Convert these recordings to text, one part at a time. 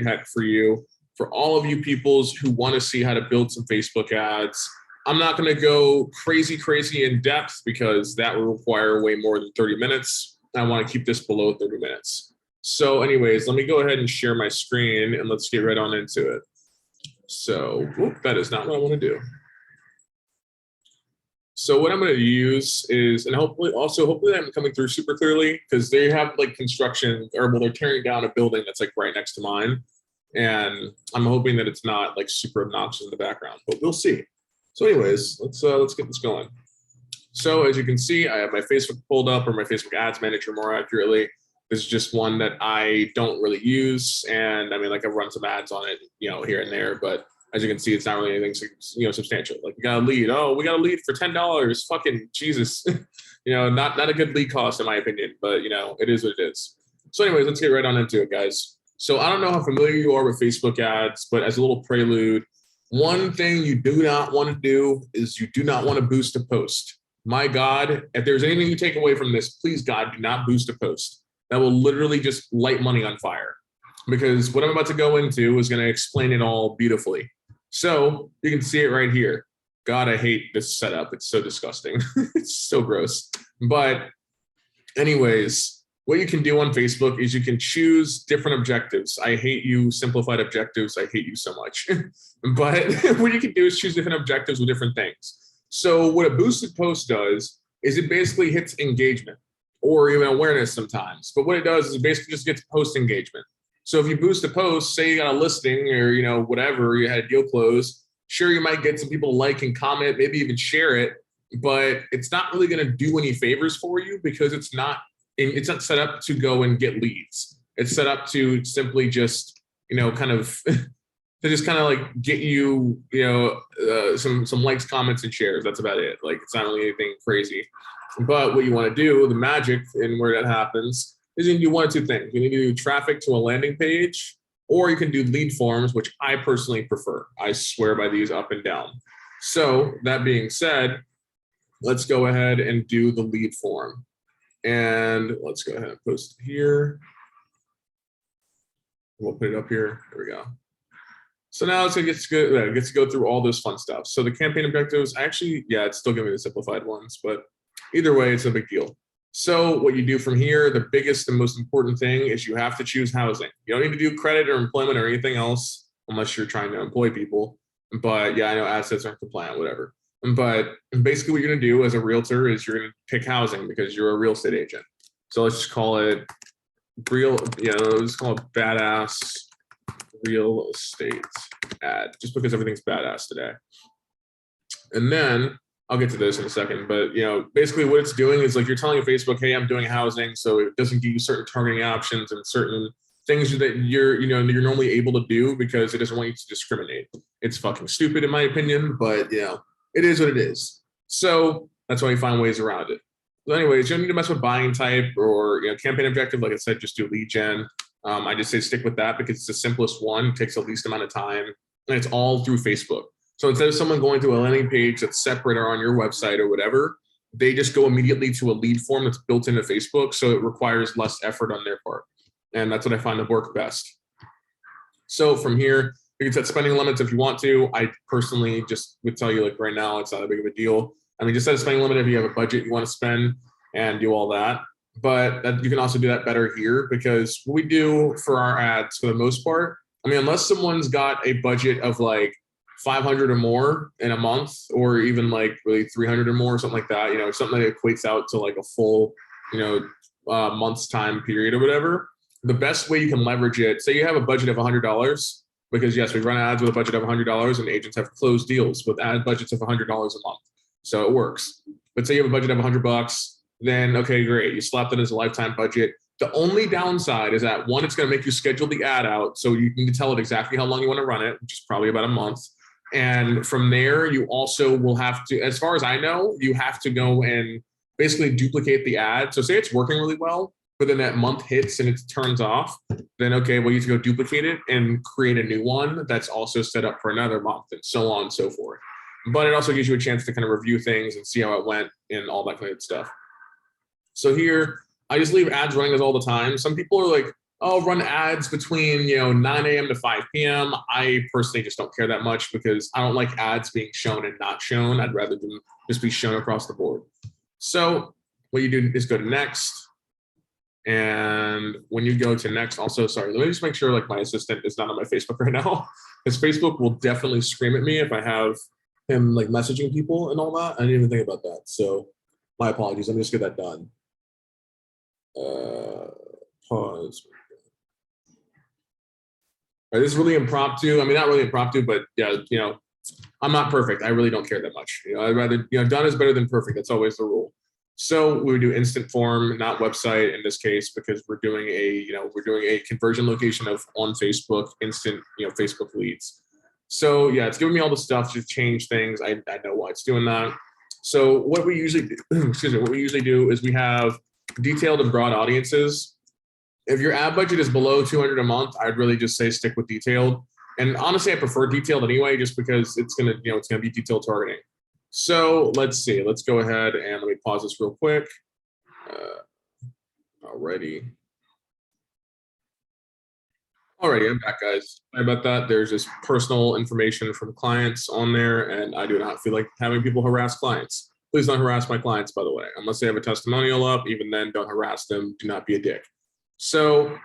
hack for you. For all of you peoples who want to see how to build some Facebook ads, I'm not going to go crazy in depth because that will require way more than 30 minutes. I want to keep this below 30 minutes. So anyways, let me go ahead and share my screen and let's get right on into it. So that is not what I want to do. So what I'm going to use is, and hopefully I'm coming through super clearly, because they have like construction, or well, they're tearing down a building that's like right next to mine. And I'm hoping that it's not like super obnoxious in the background, but we'll see. So anyways, let's get this going. So as you can see, I have my Facebook pulled up, or my Facebook Ads Manager more accurately. This is just one that I don't really use. And I mean, like I've run some ads on it, here and there, but as you can see, it's not really anything, substantial. Like we got a lead. Oh, we got a lead for $10. Fucking Jesus. Not a good lead cost in my opinion, but it is what it is. So anyways, let's get right on into it, guys. So I don't know how familiar you are with Facebook ads, but as a little prelude, one thing you do not want to do is you do not want to boost a post. My God, if there's anything you take away from this, please God, do not boost a post. That will literally just light money on fire, because what I'm about to go into is going to explain it all beautifully. So you can see it right here. God, I hate this setup. It's so disgusting. It's so gross. But anyways, what you can do on Facebook is you can choose different objectives. I hate you, simplified objectives. I hate you so much. But what you can do is choose different objectives with different things. So what a boosted post does is it basically hits engagement, or even awareness sometimes. But what it does is it basically just gets post engagement. So if you boost a post, say you got a listing or, whatever, you had a deal closed, sure, you might get some people to like and comment, maybe even share it, but it's not really going to do any favors for you, because it's not set up to go and get leads. It's set up to simply just, kind of to just kind of like get you, some likes, comments, and shares. That's about it. Like, it's not really anything crazy. But what you want to do, the magic and where that happens, is you can do one of two things. You need to do traffic to a landing page, or you can do lead forms, which I personally prefer. I swear by these up and down. So that being said, let's go ahead and do the lead form. And let's go ahead and post it here. We'll put it up here. There we go. So now it gets to go through all this fun stuff. So the campaign objectives, actually, it's still giving me the simplified ones, but either way, it's a big deal. So what you do from here, the biggest and most important thing is you have to choose housing. You don't need to do credit or employment or anything else unless you're trying to employ people. But yeah, I know assets aren't compliant, whatever. But basically what you're going to do as a realtor is you're going to pick housing, because you're a real estate agent. So let's just call it let's call it badass real estate ad, just because everything's badass today. And then I'll get to this in a second, but basically what it's doing is like you're telling Facebook, hey, I'm doing housing, so it doesn't give you certain targeting options and certain things that you're normally able to do, because it doesn't want you to discriminate. It's fucking stupid in my opinion, but it is what it is. So that's why you find ways around it. So anyways, you don't need to mess with buying type or campaign objective. Like I said, just do lead gen. I just say stick with that because it's the simplest one, takes the least amount of time, and it's all through Facebook. So instead of someone going to a landing page that's separate or on your website or whatever, they just go immediately to a lead form that's built into Facebook. So it requires less effort on their part. And that's what I find to work best. So from here, you can set spending limits if you want to. I personally just would tell you, like right now, it's not a big of a deal. I mean, just set a spending limit if you have a budget you want to spend and do all that. But you can also do that better here, because what we do for our ads, for the most part, I mean, unless someone's got a budget of like 500 or more in a month, or even like really 300 or more, something like that, something that equates out to like a full, month's time period or whatever. The best way you can leverage it, say you have a budget of $100, because yes, we run ads with a budget of $100 and agents have closed deals with ad budgets of $100 a month. So it works. But say you have a budget of $100, then okay, great. You slap that as a lifetime budget. The only downside is that one, it's going to make you schedule the ad out. So you need to tell it exactly how long you want to run it, which is probably about a month. And from there, you also will have to, as far as I know, you have to go and basically duplicate the ad. So say it's working really well, but then that month hits and it turns off, then okay, well, you have to go duplicate it and create a new one that's also set up for another month, and so on and so forth. But it also gives you a chance to kind of review things and see how it went and all that kind of stuff. So here, I just leave ads running as all the time. Some people are like, I'll run ads between 9 a.m. to 5 p.m. I personally just don't care that much because I don't like ads being shown and not shown. I'd rather them just be shown across the board. So what you do is go to next. And when you go to next, also, sorry, let me just make sure like my assistant is not on my Facebook right now, because Facebook will definitely scream at me if I have him like messaging people and all that. I didn't even think about that. So my apologies. Let me just get that done. Pause. Right, this is really impromptu. I mean, not really impromptu, but yeah, I'm not perfect. I really don't care that much. I'd rather, done is better than perfect. That's always the rule. So we would do instant form, not website in this case, because we're doing a conversion location of on Facebook, instant, Facebook leads. So yeah, it's giving me all the stuff to change things. I know why it's doing that. So what we usually do, what we usually do is we have detailed and broad audiences. If your ad budget is below 200 a month, I'd really just say stick with detailed. And honestly, I prefer detailed anyway, just because it's gonna be detailed targeting. So let's see. Let's go ahead and let me pause this real quick. Alrighty, I'm back, guys. Sorry about that. There's just personal information from clients on there, and I do not feel like having people harass clients. Please don't harass my clients, by the way. Unless they have a testimonial up, even then, don't harass them. Do not be a dick. So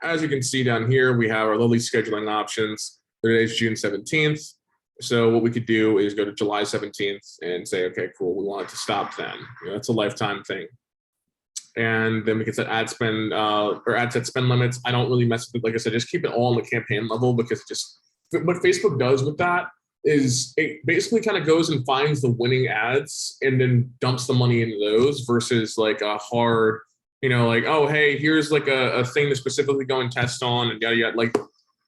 as you can see down here, we have our lovely scheduling options. Today is June 17th. So what we could do is go to July 17th and say, okay, cool, we want it to stop then. That's a lifetime thing. And then we can set ad spend or ad set spend limits. I don't really mess with it. Like I said, just keep it all on the campaign level, because it just, what Facebook does with that is it basically kind of goes and finds the winning ads and then dumps the money into those versus like a hard, like, oh, hey, here's like a thing to specifically go and test on and yada, yada. Like,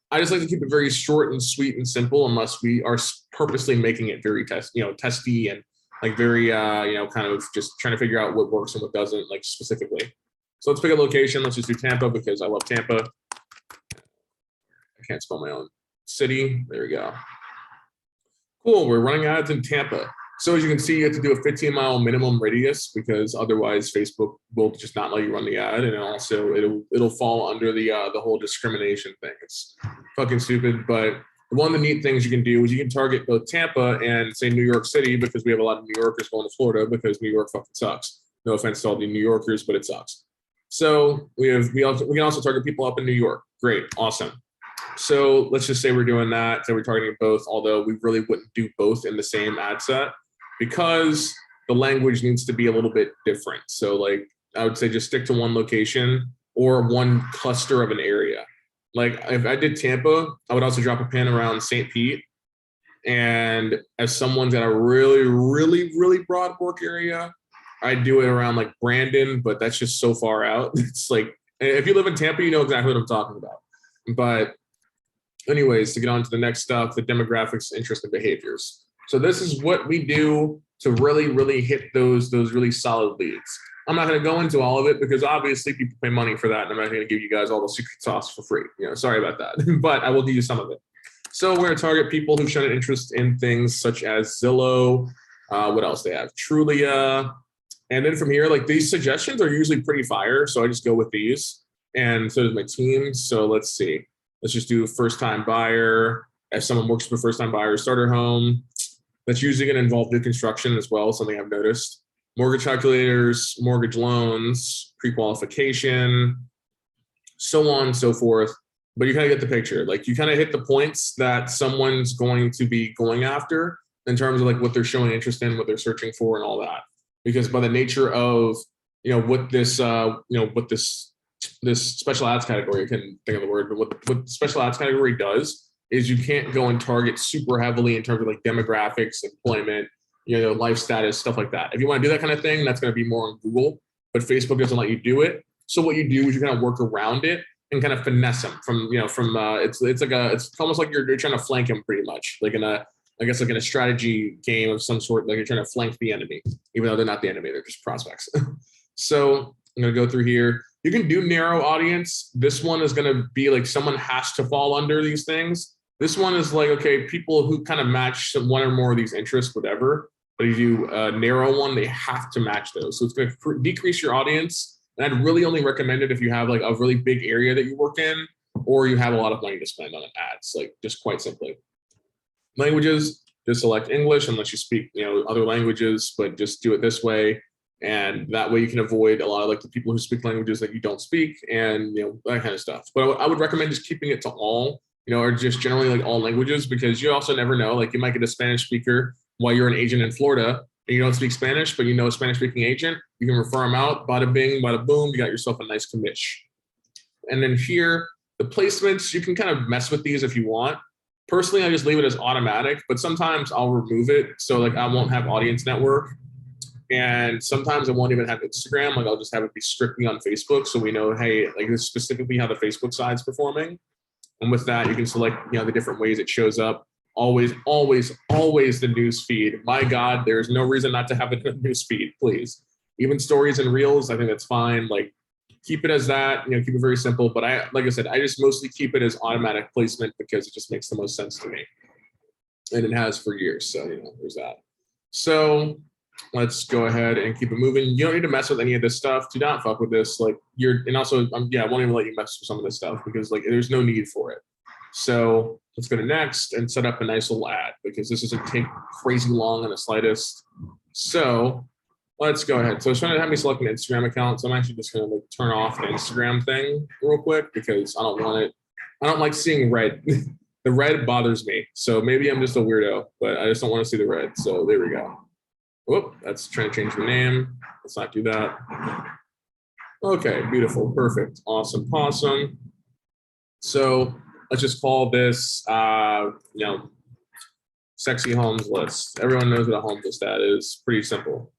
I just like to keep it very short and sweet and simple, unless we are purposely making it very testy and like very, kind of just trying to figure out what works and what doesn't, like specifically. So let's pick a location. Let's just do Tampa because I love Tampa. I can't spell my own city. There we go. Cool. We're running ads in Tampa. So as you can see, you have to do a 15-mile minimum radius because otherwise Facebook will just not let you run the ad, and also it'll fall under the whole discrimination thing. It's fucking stupid. But one of the neat things you can do is you can target both Tampa and say New York City, because we have a lot of New Yorkers going to Florida because New York fucking sucks. No offense to all the New Yorkers, but it sucks. So we can also target people up in New York. Great, awesome. So let's just say we're doing that. So we're targeting both, although we really wouldn't do both in the same ad set because the language needs to be a little bit different. So like I would say just stick to one location or one cluster of an area. Like if I did Tampa, I would also drop a pin around St. Pete. And as someone's got a really, really, really broad work area, I'd do it around like Brandon, but that's just so far out. It's like, if you live in Tampa, you know exactly what I'm talking about. But anyways, to get on to the next stuff, the demographics, interests, and behaviors. So this is what we do to really, really hit those really solid leads. I'm not going to go into all of it because obviously people pay money for that, and I'm not going to give you guys all the secret sauce for free. Sorry about that, but I will give you some of it. So we're going to target people who've shown an interest in things such as Zillow. What else they have? Trulia. And then from here, like these suggestions are usually pretty fire, so I just go with these. And so does my team. So let's see. Let's just do first-time buyer. If someone works for first-time buyer, starter home. That's usually going to involve new construction as well, something I've noticed. Mortgage calculators, mortgage loans, pre-qualification, so on and so forth. But you kind of get the picture. Like you kind of hit the points that someone's going to be going after in terms of like what they're showing interest in, what they're searching for, and all that. Because by the nature of what this this special ads category, I can't think of the word, but what special ads category does is you can't go and target super heavily in terms of like demographics, employment, life status, stuff like that. If you want to do that kind of thing, that's going to be more on Google, but Facebook doesn't let you do it. So what you do is you kind of work around it and kind of finesse them it's almost like you're trying to flank them pretty much, like in a strategy game of some sort, like you're trying to flank the enemy, even though they're not the enemy, they're just prospects. So I'm going to go through here. You can do narrow audience. This one is going to be like someone has to fall under these things. This one is like, okay, people who kind of match one or more of these interests, whatever. But if you do a narrow one, they have to match those. So it's going to decrease your audience And I'd really only recommend it if you have like a really big area that you work in, or you have a lot of money to spend on ads, like just quite simply. Languages, just select English unless you speak, other languages, but just do it this way. And that way you can avoid a lot of like the people who speak languages that you don't speak and, that kind of stuff. But I would recommend just keeping it to all, or just generally like all languages, because you also never know, like you might get a Spanish speaker while you're an agent in Florida and you don't speak Spanish, but you know a Spanish speaking agent, you can refer them out, bada bing, bada boom, you got yourself a nice commish. And then here, the placements, you can kind of mess with these if you want. Personally, I just leave it as automatic, but sometimes I'll remove it. So like I won't have audience network. And sometimes I won't even have Instagram. Like I'll just have it be strictly on Facebook. So we know, hey, like this is specifically how the Facebook side's performing. And with that, you can select, the different ways it shows up. Always, always, always the news feed. My God, there's no reason not to have a news feed, please. Even stories and reels, I think that's fine. Like keep it as that, keep it very simple. But like I said, I just mostly keep it as automatic placement because it just makes the most sense to me. And it has for years. So, there's that. So let's go ahead and keep it moving. You don't need to mess with any of this stuff. Do not fuck with this. Like and also, I won't even let you mess with some of this stuff because like there's no need for it. So let's go to next and set up a nice little ad because this doesn't take crazy long in the slightest. So let's go ahead. So it's trying to have me select an Instagram account. So I'm actually just going to turn off the Instagram thing real quick because I don't want it. I don't like seeing red. The red bothers me. So maybe I'm just a weirdo, but I just don't want to see the red. So there we go. Whoop, that's trying to change the name. Let's not do that. Okay, beautiful, perfect, awesome, awesome. So let's just call this, sexy homes list. Everyone knows what a homes list ad is. Pretty simple.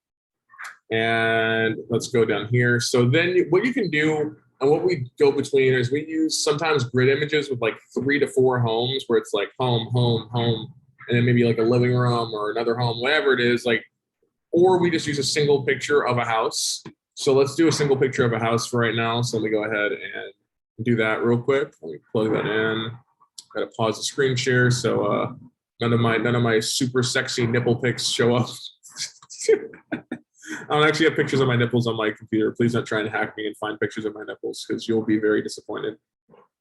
And let's go down here. So then what you can do and what we go between is we use sometimes grid images with like 3 to 4 homes where it's like home, home, home, and then maybe like a living room or another home, whatever it is, like. Or we just use a single picture of a house. So let's do a single picture of a house for right now. So let me go ahead and do that real quick. Let me plug that in. Got to pause the screen share so none of my super sexy nipple pics show up. I don't actually have pictures of my nipples on my computer. Please don't try and hack me and find pictures of my nipples because you'll be very disappointed.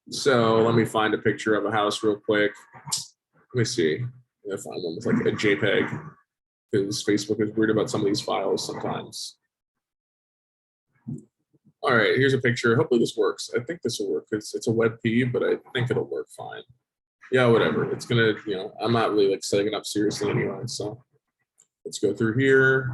So let me find a picture of a house real quick. Let me see. I'm gonna find one with like a JPEG. Because Facebook is weird about some of these files sometimes. All right, here's a picture. Hopefully this works. I think this will work. It's a WebP, but I think it'll work fine. Yeah, whatever. It's gonna, I'm not really like setting it up seriously anyway. So let's go through here.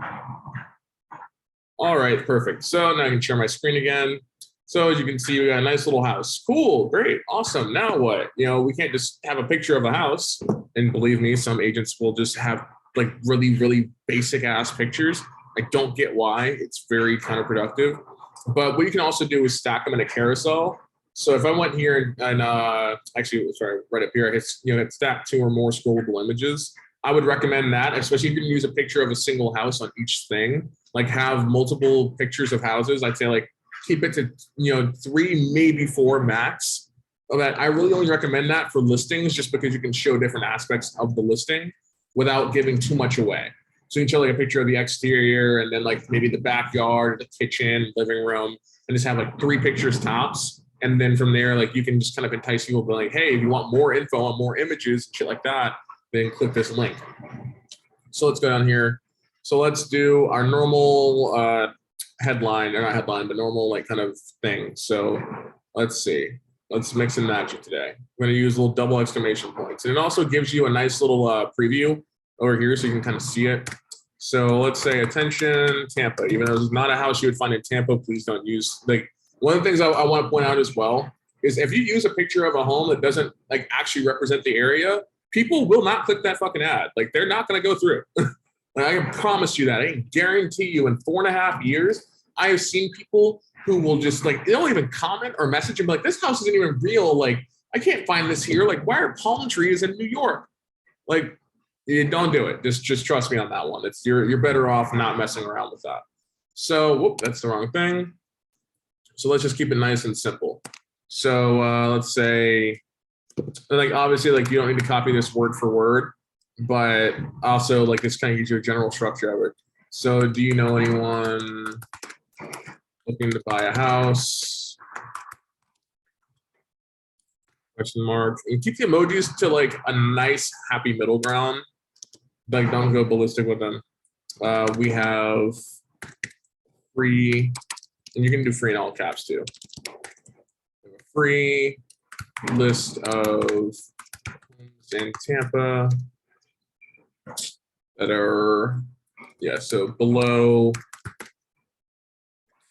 All right, perfect. So now I can share my screen again. So as you can see, we got a nice little house. Cool, great, awesome. Now what? We can't just have a picture of a house. And believe me, some agents will just have like really, really basic ass pictures. I don't get why. It's very counterproductive. But what you can also do is stack them in a carousel. So if I went here and actually, sorry, right up here, hit stack 2 or more scrollable images, I would recommend that, especially if you can use a picture of a single house on each thing, like have multiple pictures of houses. I'd say like keep it to, 3, maybe 4 max. That I really only recommend that for listings just because you can show different aspects of the listing without giving too much away. So you can show like a picture of the exterior and then like maybe the backyard, the kitchen, living room, and just have like 3 pictures tops. And then from there, like you can just kind of entice people by like, hey, if you want more info on more images and shit like that, then click this link. So let's go down here. So let's do our normal headline, or not headline, but normal like kind of thing. So let's see. Let's mix and match it today. I'm going to use little double exclamation points. And it also gives you a nice little preview over here so you can kind of see it. So let's say attention, Tampa. Even though it's not a house you would find in Tampa, please don't use, like, one of the things I want to point out as well is if you use a picture of a home that doesn't like actually represent the area, people will not click that fucking ad. Like they're not going to go through it. Like, I can promise you that. I can guarantee you in 4.5 years, I have seen people who will just like, they don't even comment or message and be like, this house isn't even real. Like, I can't find this here. Like, why are palm trees in New York? Like, don't do it. Just trust me on that one. You're better off not messing around with that. So, whoop, that's the wrong thing. So let's just keep it nice and simple. So let's say, like, obviously, like, you don't need to copy this word for word, but also like this kind of gives you a general structure of it. So do you know anyone looking to buy a house. Question mark. And keep the emojis to like a nice happy middle ground. Like don't go ballistic with them. We have free, and you can do free in all caps too. Free list of homes in Tampa that are, yeah, so below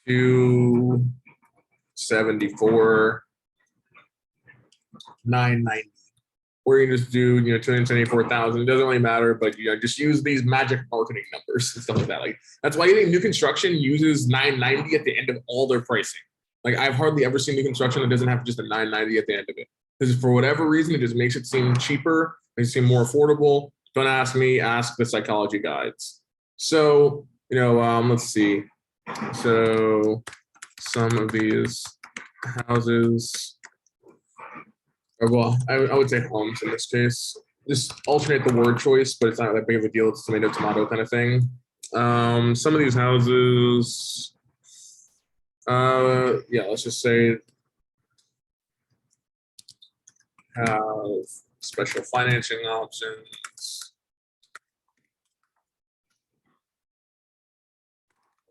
274, 990. Or you can just do, 274,000. It doesn't really matter, but just use these magic marketing numbers and stuff like that. Like that's why you think new construction uses 990 at the end of all their pricing. Like I've hardly ever seen new construction that doesn't have just a 990 at the end of it. Because for whatever reason, it just makes it seem cheaper, makes it seem more affordable. Don't ask me, ask the psychology guides. So, let's see. So some of these houses, well, I would say homes in this case. Just alternate the word choice, but it's not that big of a deal. It's tomato, tomato kind of thing. Some of these houses, yeah, let's just say have special financing options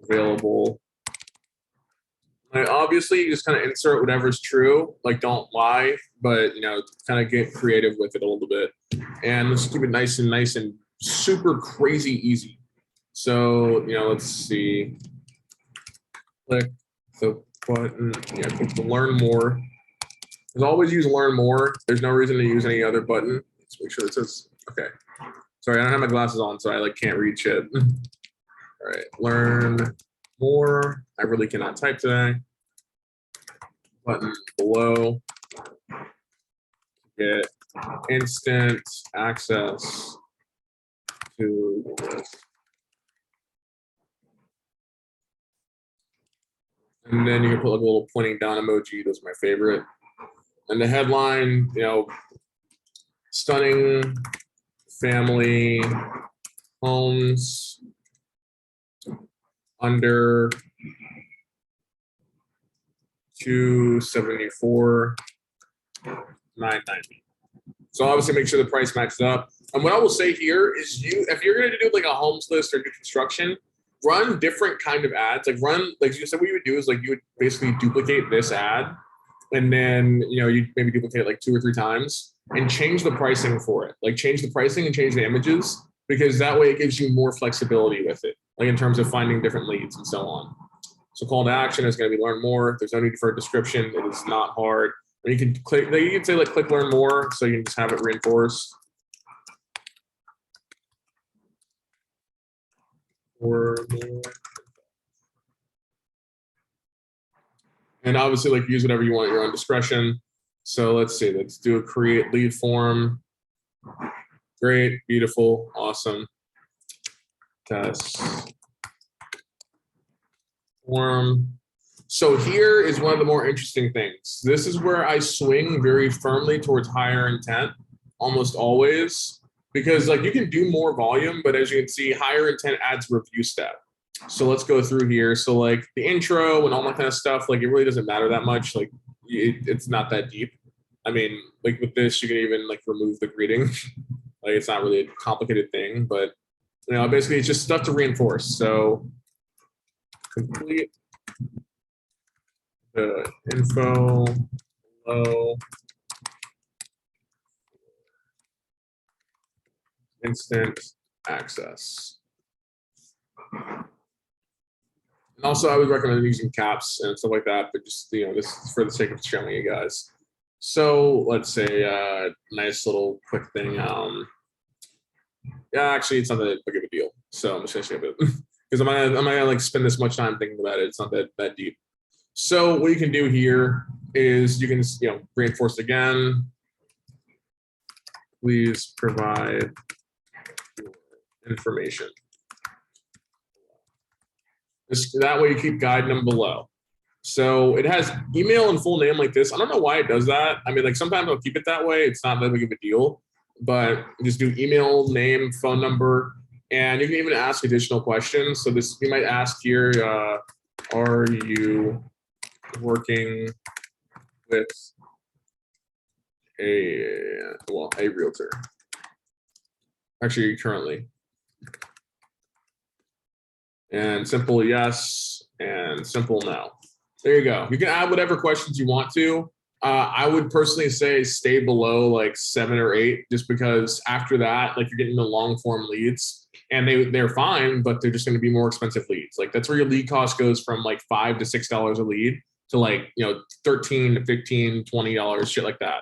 available. Like obviously, you just kind of insert whatever's true. Like, don't lie, but kind of get creative with it a little bit. And let's keep it nice and super crazy easy. So let's see. Click the button. Yeah, click the learn more. As always, use learn more. There's no reason to use any other button. Let's make sure it says okay. Sorry, I don't have my glasses on, so I can't read shit. All right, learn more. I really cannot type today. Button below. Get instant access to this. And then you can put like a little pointing down emoji. Those are my favorite. And the headline, stunning family homes under 274, 990. So obviously make sure the price matches up. And what I will say here is if you're going to do like a homes list or new construction, run different kind of ads. Like you said, what you would do is like you would basically duplicate this ad. And then, you maybe duplicate it like 2 or 3 times and change the pricing for it. Like change the pricing and change the images, because that way it gives you more flexibility with it, like in terms of finding different leads and so on. So call to action is going to be learn more. There's no need for a description. It is not hard. And you can click, you can say like click learn more. So you can just have it reinforced. Or more. And obviously like use whatever you want at your own discretion. So let's see, let's do a create lead form. Great, beautiful, awesome. Test form. So here is one of the more interesting things. This is where I swing very firmly towards higher intent, almost always, because like you can do more volume, but as you can see, higher intent adds review step. So let's go through here. So like the intro and all that kind of stuff, like it really doesn't matter that much. Like it's not that deep. I mean, like with this, you can even like remove the greeting. Like it's not really a complicated thing, but basically it's just stuff to reinforce. So complete the info below instant access. And also I would recommend using caps and stuff like that, but just, this is for the sake of showing you guys. So let's say nice little quick thing. Yeah, actually it's not that big of a deal. So I'm just gonna skip it because I'm not gonna like spend this much time thinking about it. It's not that deep. So what you can do here is you can reinforce again. Please provide information. That way you keep guiding them below. So it has email and full name like this. I don't know why it does that. I mean, like sometimes I'll keep it that way. It's not that big of a deal, but just do email, name, phone number, and you can even ask additional questions. So this, you might ask here, are you working with a realtor? Actually, currently. And simple yes, and simple no. There you go. You can add whatever questions you want to. I would personally say stay below like 7 or 8, just because after that, like you're getting the long form leads and they're fine, but they're just going to be more expensive leads. Like that's where your lead cost goes from like $5 to $6 a lead to like, you know, $13 to $15, $20, shit like that.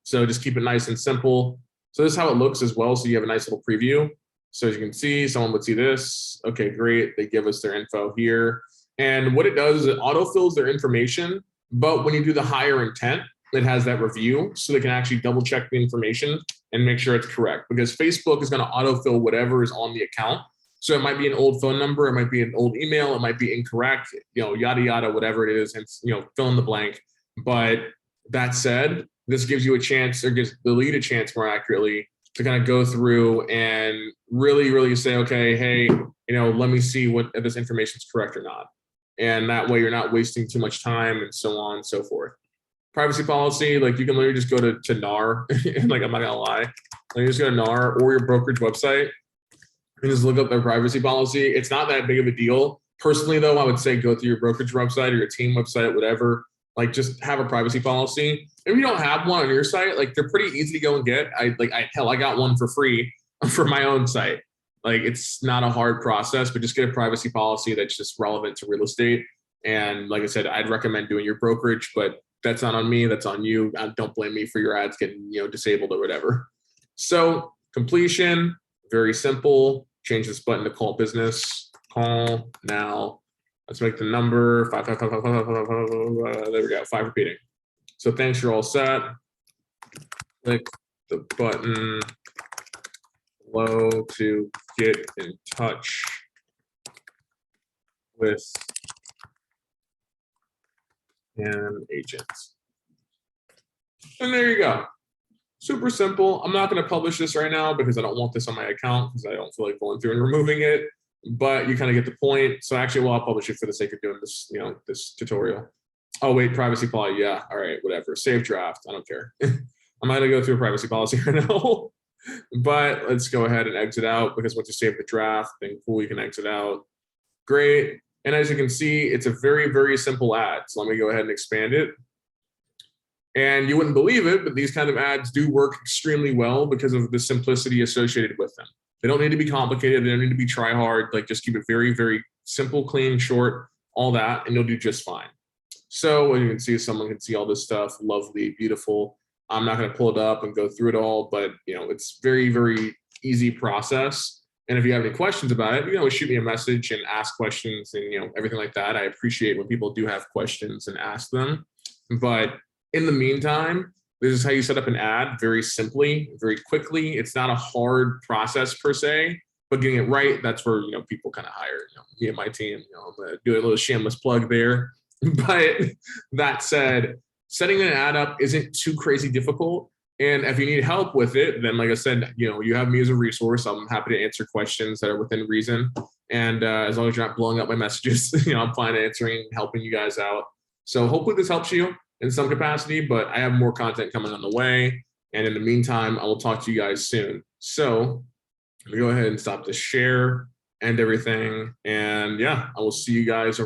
So just keep it nice and simple. So this is how it looks as well. So you have a nice little preview. So as you can see, someone would see this. Okay, great. They give us their info here. And what it does is it autofills their information. But when you do the higher intent, it has that review. So they can actually double check the information and make sure it's correct. Because Facebook is going to autofill whatever is on the account. So it might be an old phone number. It might be an old email. It might be incorrect, you know, yada, yada, whatever it is. And, you know, fill in the blank. But that said, this gives you a chance, or gives the lead a chance more accurately, to kind of go through and really say, okay, hey, you know, let me see what if this information is correct or not. And that way you're not wasting too much time and so on and so forth. Privacy policy, like you can literally just go to NAR, like I'm not gonna lie. Like you just go to NAR or your brokerage website and just look up their privacy policy. It's not that big of a deal. Personally though, I would say go through your brokerage website or your team website, whatever. Like just have a privacy policy. If you don't have one on your site, like they're pretty easy to go and get. I got one for free for my own site. Like it's not a hard process, but just get a privacy policy that's just relevant to real estate. And like I said, I'd recommend doing your brokerage, but that's not on me. That's on you. Don't blame me for your ads getting, you know, disabled or whatever. So completion, very simple. Change this button to call business. Call now. Let's make the number 5, 5, 5, 5, 5, 5, 5, 5, there we go, 5 repeating. So thanks, you're all set. Click the button below to get in touch with an agent. And there you go. Super simple. I'm not going to publish this right now because I don't want this on my account because I don't feel like going through and removing it. But you kind of get the point. So actually, well, I'll publish it for the sake of doing this, you know, this tutorial. Oh, wait, privacy policy. Yeah. All right, whatever. Save draft. I don't care. I'm not going to go through a privacy policy right now. But let's go ahead and exit out, because once you save the draft, then cool, you can exit out. Great. And as you can see, it's a very, very simple ad. So let me go ahead and expand it. And you wouldn't believe it, but these kind of ads do work extremely well because of the simplicity associated with them. They don't need to be complicated. They don't need to be try hard. Like just keep it very, very simple, clean, short, all that, and you'll do just fine. So as you can see, someone can see all this stuff, lovely, beautiful. I'm not going to pull it up and go through it all, but you know, it's very, very easy process. And if you have any questions about it, you can always shoot me a message and ask questions and, you know, everything like that. I appreciate when people do have questions and ask them. But in the meantime, this is how you set up an ad very simply, very quickly. It's not a hard process per se, but getting it right, that's where, you know, people kind of hire, you know, me and my team. You know, I'm gonna do a little shameless plug there. But that said, setting an ad up isn't too crazy difficult. And if you need help with it, then like I said, you know, you have me as a resource. I'm happy to answer questions that are within reason. And as long as you're not blowing up my messages, you know, I'm fine answering, helping you guys out. So hopefully this helps you in some capacity, but I have more content coming on the way. And in the meantime, I will talk to you guys soon. So let me go ahead and stop the share and everything. And yeah, I will see you guys around.